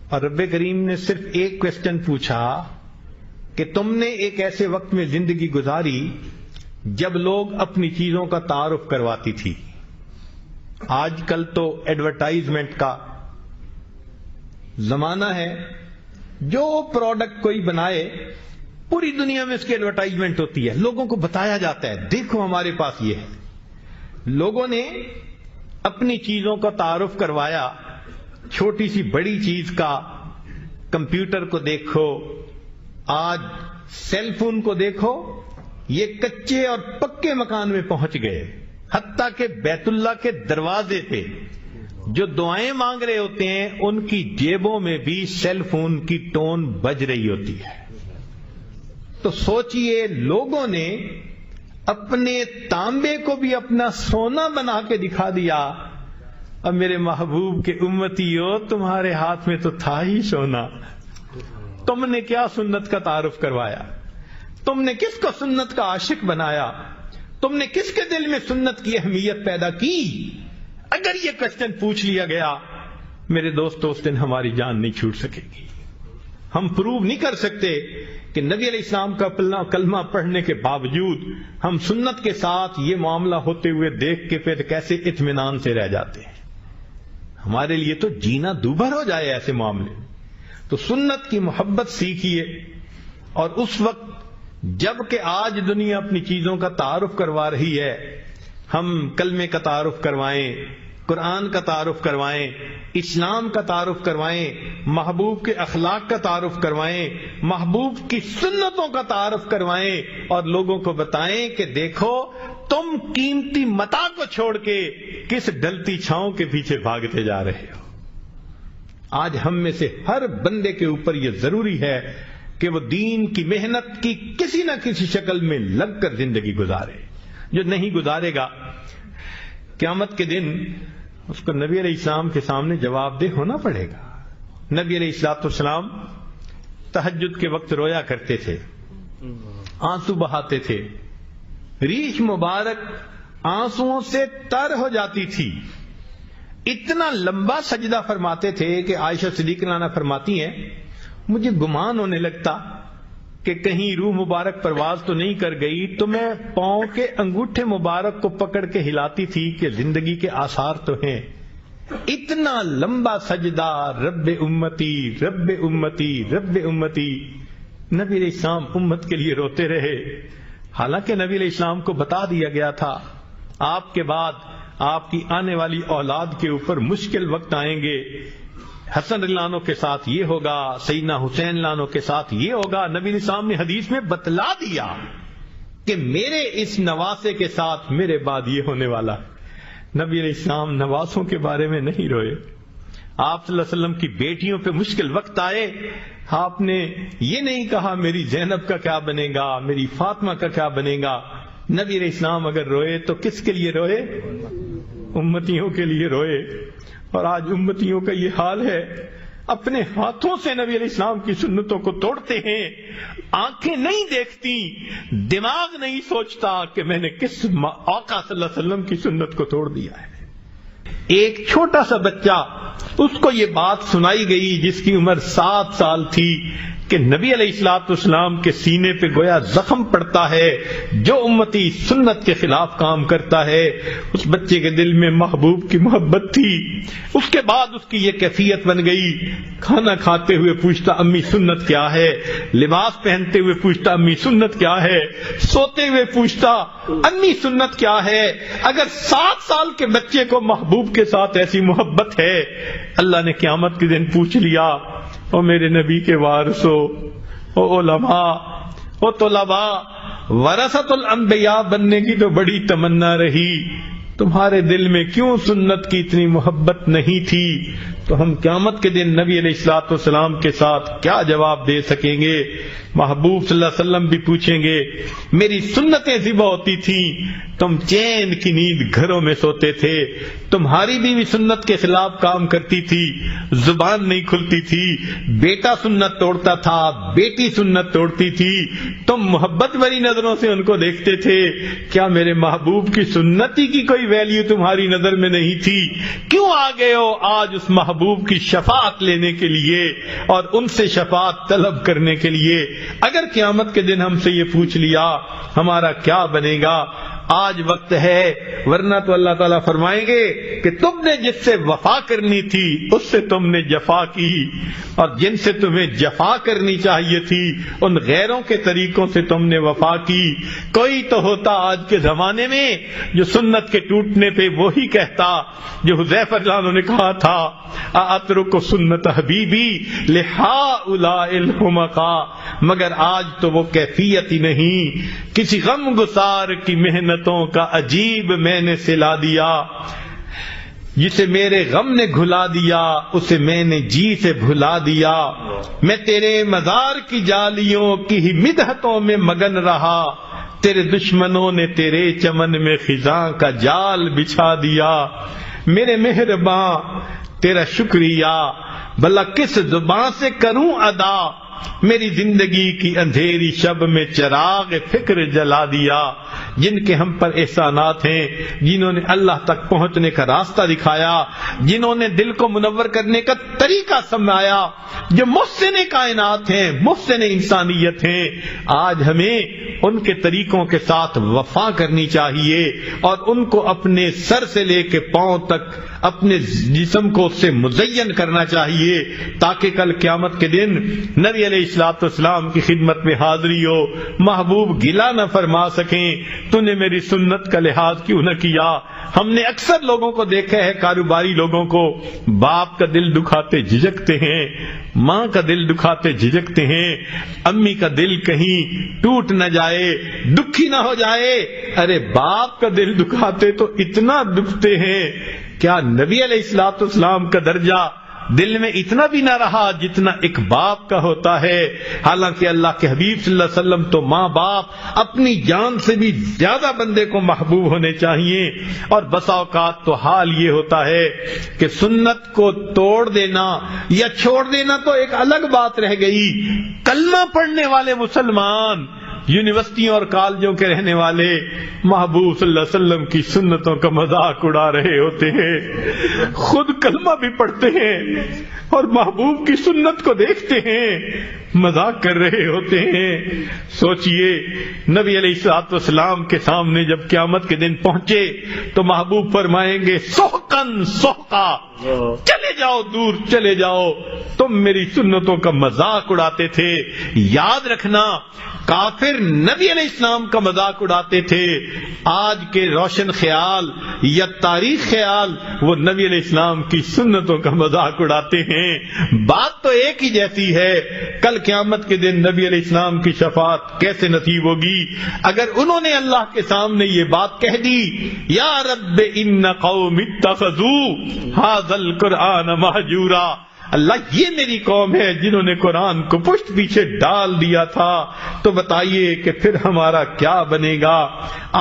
اور رب کریم نے صرف ایک کوشچن پوچھا کہ تم نے ایک ایسے وقت میں زندگی گزاری جب لوگ اپنی چیزوں کا تعارف کرواتی تھی. آج کل تو ایڈورٹائزمنٹ کا زمانہ ہے. جو پروڈکٹ کوئی بنائے پوری دنیا میں اس کی ایڈورٹائزمنٹ ہوتی ہے, لوگوں کو بتایا جاتا ہے دیکھو ہمارے پاس یہ ہے. لوگوں نے اپنی چیزوں کا تعارف کروایا, چھوٹی سی بڑی چیز کا. کمپیوٹر کو دیکھو, آج سیل فون کو دیکھو, یہ کچے اور پکے مکان میں پہنچ گئے. حتیٰ کہ بیت اللہ کے دروازے پہ جو دعائیں مانگ رہے ہوتے ہیں ان کی جیبوں میں بھی سیل فون کی ٹون بج رہی ہوتی ہے. تو سوچئے لوگوں نے اپنے تانبے کو بھی اپنا سونا بنا کے دکھا دیا. اب میرے محبوب کے امتیو, تمہارے ہاتھ میں تو تھا ہی سونا, تم نے کیا سنت کا تعارف کروایا؟ تم نے کس کو سنت کا عاشق بنایا؟ تم نے کس کے دل میں سنت کی اہمیت پیدا کی؟ اگر یہ کوشچن پوچھ لیا گیا میرے دوستو, اس دن ہماری جان نہیں چھوٹ سکے گی. ہم پروو نہیں کر سکتے کہ نبی علیہ السلام کا کلمہ پڑھنے کے باوجود ہم سنت کے ساتھ یہ معاملہ ہوتے ہوئے دیکھ کے پھر کیسے اطمینان سے رہ جاتے ہیں. ہمارے لیے تو جینا دوبھر ہو جائے ایسے معاملے. تو سنت کی محبت سیکھیے, اور اس وقت جب کہ آج دنیا اپنی چیزوں کا تعارف کروا رہی ہے, ہم کلمے کا تعارف کروائیں, قرآن کا تعارف کروائیں, اسلام کا تعارف کروائیں, محبوب کے اخلاق کا تعارف کروائیں, محبوب کی سنتوں کا تعارف کروائیں, اور لوگوں کو بتائیں کہ دیکھو تم قیمتی متاع کو چھوڑ کے کس ڈلتی چھاؤں کے پیچھے بھاگتے جا رہے ہو. آج ہم میں سے ہر بندے کے اوپر یہ ضروری ہے کہ وہ دین کی محنت کی کسی نہ کسی شکل میں لگ کر زندگی گزارے. جو نہیں گزارے گا قیامت کے دن اس کو نبی علیہ السلام کے سامنے جواب دہ ہونا پڑے گا. نبی علیہ الصلوۃ والسلام تہجد کے وقت رویا کرتے تھے, آنسو بہاتے تھے, ریش مبارک آنسوؤں سے تر ہو جاتی تھی. اتنا لمبا سجدہ فرماتے تھے کہ عائشہ صدیقہ عنہا فرماتی ہیں مجھے گمان ہونے لگتا کہ کہیں روح مبارک پرواز تو نہیں کر گئی, تو میں پاؤں کے انگوٹھے مبارک کو پکڑ کے ہلاتی تھی کہ زندگی کے آثار تو ہیں. اتنا لمبا سجدہ, رب امتی رب امتی رب امتی. نبی علیہ السلام امت کے لیے روتے رہے, حالانکہ نبی علیہ السلام کو بتا دیا گیا تھا آپ کے بعد آپ کی آنے والی اولاد کے اوپر مشکل وقت آئیں گے. حسن رضی اللہ عنہ کے ساتھ یہ ہوگا, سیدنا حسین رضی اللہ عنہ کے ساتھ یہ ہوگا. نبی علیہ السلام نے حدیث میں بتلا دیا کہ میرے اس نواسے کے ساتھ میرے بعد یہ ہونے والا ہے. نبی علیہ السلام نواسوں کے بارے میں نہیں روئے. آپ صلی اللہ علیہ وسلم کی بیٹیوں پہ مشکل وقت آئے, آپ نے یہ نہیں کہا میری زینب کا کیا بنے گا, میری فاطمہ کا کیا بنے گا. نبی علیہ السلام اگر روئے تو کس کے لیے روئے؟ امتیوں کے لیے روئے. اور آج امتیوں کا یہ حال ہے, اپنے ہاتھوں سے نبی علیہ السلام کی سنتوں کو توڑتے ہیں. آنکھیں نہیں دیکھتی, دماغ نہیں سوچتا کہ میں نے کس آقا صلی اللہ علیہ وسلم کی سنت کو توڑ دیا ہے. ایک چھوٹا سا بچہ, اس کو یہ بات سنائی گئی جس کی عمر 7 سال تھی کہ نبی علیہ الصلوۃ والسلام کے سینے پہ گویا زخم پڑتا ہے جو امتی سنت کے خلاف کام کرتا ہے. اس بچے کے دل میں محبوب کی محبت تھی. اس کے بعد اس کی یہ کیفیت بن گئی, کھانا کھاتے ہوئے پوچھتا امی سنت کیا ہے, لباس پہنتے ہوئے پوچھتا امی سنت کیا ہے, سوتے ہوئے پوچھتا امی سنت کیا ہے. اگر 7 سال کے بچے کو محبوب کے ساتھ ایسی محبت ہے, اللہ نے قیامت کے دن پوچھ لیا او میرے نبی کے وارثو, او علماء, او طلباء, ورثۃ الانبیاء بننے کی تو بڑی تمنا رہی, تمہارے دل میں کیوں سنت کی اتنی محبت نہیں تھی؟ تو ہم قیامت کے دن نبی علیہ الصلوۃ والسلام کے ساتھ کیا جواب دے سکیں گے؟ محبوب صلی اللہ علیہ وسلم بھی پوچھیں گے میری سنتیں ذبح ہوتی تھیں، تم چین کی نیند گھروں میں سوتے تھے، تمہاری بیوی سنت کے خلاف کام کرتی تھی، زبان نہیں کھلتی تھی، بیٹا سنت توڑتا تھا، بیٹی سنت توڑتی تھی، تم محبت بھری نظروں سے ان کو دیکھتے تھے، کیا میرے محبوب کی سنتی کی کوئی ویلیو تمہاری نظر میں نہیں تھی؟ کیوں آ گئے ہو آج اس محبوب کی شفاعت لینے کے لیے اور ان سے شفاعت طلب کرنے کے لیے؟ اگر قیامت کے دن ہم سے یہ پوچھ لیا ہمارا کیا بنے گا؟ آج وقت ہے، ورنہ تو اللہ تعالیٰ فرمائیں گے کہ تم نے جس سے وفا کرنی تھی اس سے تم نے جفا کی، اور جن سے تمہیں جفا کرنی چاہیے تھی ان غیروں کے طریقوں سے تم نے وفا کی۔ کوئی تو ہوتا آج کے زمانے میں جو سنت کے ٹوٹنے پہ وہی کہتا جو حذیفہ رضی اللہ عنہ نے کہا تھا، اترک سنت حبیبی لہؤلاء الحمقاء، مگر آج تو وہ کیفیت ہی نہیں۔ کسی غم گسار کی محنتوں کا عجیب میں نے سلا دیا، جسے میرے غم نے گھلا دیا اسے میں نے جی سے بھلا دیا، میں تیرے مزار کی جالیوں کی ہی مدحتوں میں مگن رہا، تیرے دشمنوں نے تیرے چمن میں خزاں کا جال بچھا دیا، میرے مہرباں تیرا شکریہ بھلا کس زبان سے کروں ادا، میری زندگی کی اندھیری شب میں چراغ فکر جلا دیا۔ جن کے ہم پر احسانات ہیں، جنہوں نے اللہ تک پہنچنے کا راستہ دکھایا، جنہوں نے دل کو منور کرنے کا طریقہ سمجھایا، جو محسن کائنات ہیں، محسن انسانیت ہیں، آج ہمیں ان کے طریقوں کے ساتھ وفا کرنی چاہیے اور ان کو اپنے سر سے لے کے پاؤں تک اپنے جسم کو اس سے مزین کرنا چاہیے، تاکہ کل قیامت کے دن نبی علیہ الصلوۃ والسلام کی خدمت میں حاضری ہو، محبوب گلہ نہ فرما سکیں تو نے میری سنت کا لحاظ کیوں نہ کیا۔ ہم نے اکثر لوگوں کو دیکھا ہے، کاروباری لوگوں کو، باپ کا دل دکھاتے جھجکتے ہیں، ماں کا دل دکھاتے جھجکتے ہیں، امی کا دل کہیں ٹوٹ نہ جائے، دکھی نہ ہو جائے، ارے باپ کا دل دکھاتے تو اتنا دکھتے ہیں، کیا نبی علیہ الصلوۃ والسلام کا درجہ دل میں اتنا بھی نہ رہا جتنا ایک باپ کا ہوتا ہے؟ حالانکہ اللہ کے حبیب صلی اللہ علیہ وسلم تو ماں باپ اپنی جان سے بھی زیادہ بندے کو محبوب ہونے چاہیے، اور بسا اوقات تو حال یہ ہوتا ہے کہ سنت کو توڑ دینا یا چھوڑ دینا تو ایک الگ بات رہ گئی، کلمہ پڑھنے والے مسلمان، یونیورسٹیوں اور کالجوں کے رہنے والے محبوب صلی اللہ علیہ وسلم کی سنتوں کا مذاق اڑا رہے ہوتے ہیں، خود کلمہ بھی پڑھتے ہیں اور محبوب کی سنت کو دیکھتے ہیں، مذاق کر رہے ہوتے ہیں۔ سوچئے نبی علیہ الصلوۃ والسلام کے سامنے جب قیامت کے دن پہنچے تو محبوب فرمائیں گے سحقن سحقا، چلے جاؤ دور چلے جاؤ، تم میری سنتوں کا مذاق اڑاتے تھے۔ یاد رکھنا کافر نبی علیہ السلام کا مذاق اڑاتے تھے، آج کے روشن خیال یا تاریخ خیال وہ نبی علیہ السلام کی سنتوں کا مذاق اڑاتے ہیں۔ بات تو ایک ہی جیسی ہے، کل قیامت کے دن نبی علیہ السلام کی شفاعت کیسے نصیب ہوگی اگر انہوں نے اللہ کے سامنے یہ بات کہہ دی، یا رب ان قوم اتخذوا ھذا القرآن مہجورا، اللہ یہ میری قوم ہے جنہوں نے قرآن کو پشت پیچھے ڈال دیا تھا، تو بتائیے کہ پھر ہمارا کیا بنے گا؟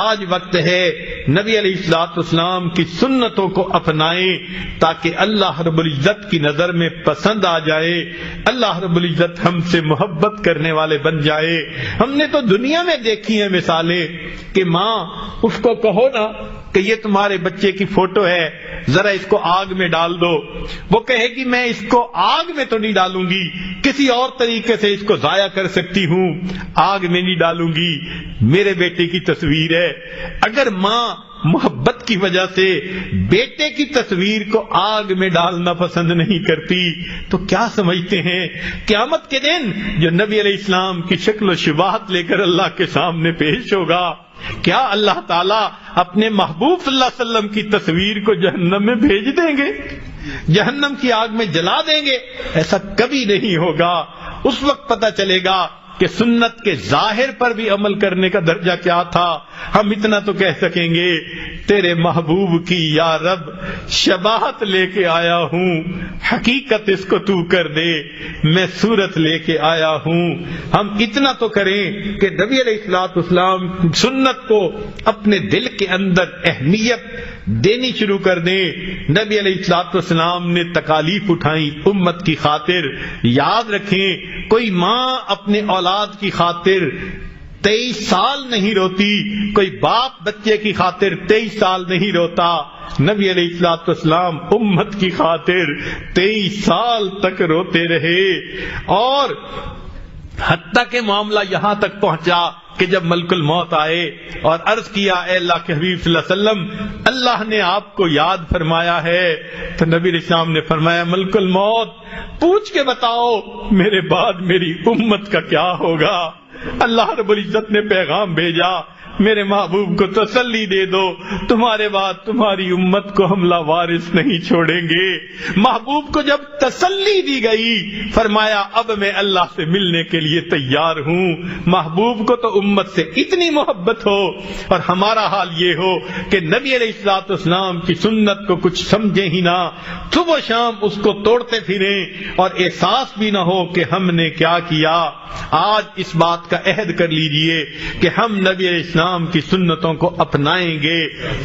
آج وقت ہے نبی علیہ الصلوۃ والسلام کی سنتوں کو اپنائیں تاکہ اللہ رب العزت کی نظر میں پسند آ جائے، اللہ رب العزت ہم سے محبت کرنے والے بن جائے۔ ہم نے تو دنیا میں دیکھی ہیں مثالیں کہ ماں اس کو کہو نا کہ یہ تمہارے بچے کی فوٹو ہے، ذرا اس کو آگ میں ڈال دو، وہ کہے گی میں اس کو آگ میں تو نہیں ڈالوں گی، کسی اور طریقے سے اس کو ضائع کر سکتی ہوں، آگ میں نہیں ڈالوں گی۔ میرے بیٹے کی تصویر ہے، اگر ماں محبت کی وجہ سے بیٹے کی تصویر کو آگ میں ڈالنا پسند نہیں کرتی تو کیا سمجھتے ہیں قیامت کے دن جو نبی علیہ السلام کی شکل و شباہت لے کر اللہ کے سامنے پیش ہوگا، کیا اللہ تعالیٰ اپنے محبوب صلی اللہ علیہ وسلم کی تصویر کو جہنم میں بھیج دیں گے، جہنم کی آگ میں جلا دیں گے؟ ایسا کبھی نہیں ہوگا۔ اس وقت پتہ چلے گا کہ سنت کے ظاہر پر بھی عمل کرنے کا درجہ کیا تھا. ہم اتنا تو کہہ سکیں گے تیرے محبوب کی یا رب شباہت لے کے آیا ہوں, حقیقت اس کو تو کر دے, میں صورت لے کے آیا ہوں. ہم اتنا تو کریں کہ نبی علیہ الصلوۃ والسلام سنت کو اپنے دل کے اندر اہمیت دینی شروع کر دیں. نبی علیہ الصلوۃ والسلام نے تکالیف اٹھائیں امت کی خاطر. یاد رکھیں کوئی ماں اپنے اولاد کی خاطر 23 سال نہیں روتی, کوئی باپ بچے کی خاطر 23 سال نہیں روتا. نبی علیہ الصلوۃ والسلام امت کی خاطر 23 سال تک روتے رہے. اور حتیٰ کہ معاملہ یہاں تک پہنچا کہ جب ملک الموت آئے اور عرض کیا اے اللہ کے حبیب صلی اللہ علیہ وسلم اللہ نے آپ کو یاد فرمایا ہے, تو نبی علیہ السلام نے فرمایا ملک الموت پوچھ کے بتاؤ میرے بعد میری امت کا کیا ہوگا. اللہ رب العزت نے پیغام بھیجا میرے محبوب کو تسلی دے دو تمہارے بعد تمہاری امت کو ہم لاوارث نہیں چھوڑیں گے. محبوب کو جب تسلی دی گئی فرمایا اب میں اللہ سے ملنے کے لیے تیار ہوں. محبوب کو تو امت سے اتنی محبت ہو اور ہمارا حال یہ ہو کہ نبی علیہ الصلوۃ والسلام کی سنت کو کچھ سمجھے ہی نہ, صبح و شام اس کو توڑتے پھریں اور احساس بھی نہ ہو کہ ہم نے کیا کیا. آج اس بات کا عہد کر لیجئے کہ ہم نبی علیہ السلام کی سنتوں کو اپنائیں گے,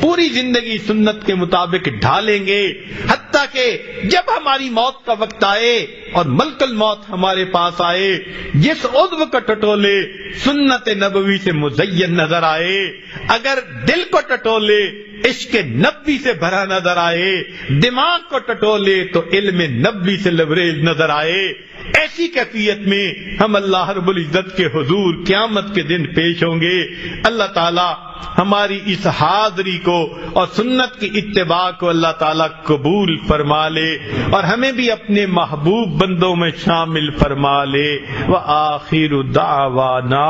پوری زندگی سنت کے مطابق ڈھالیں گے, حتیٰ کہ جب ہماری موت کا وقت آئے اور ملک الموت ہمارے پاس آئے جس عضو کا ٹٹولے سنت نبوی سے مزین نظر آئے, اگر دل کو ٹٹولے عشق نبی سے بھرا نظر آئے, دماغ کو ٹٹولے تو علم نبی سے لبریز نظر آئے, ایسی کیفیت میں ہم اللہ رب العزت کے حضور قیامت کے دن پیش ہوں گے. اللہ تعالی ہماری اس حاضری کو اور سنت کی اتباع کو اللہ تعالی قبول فرما لے اور ہمیں بھی اپنے محبوب بندوں میں شامل فرما لے. وآخر دعوانا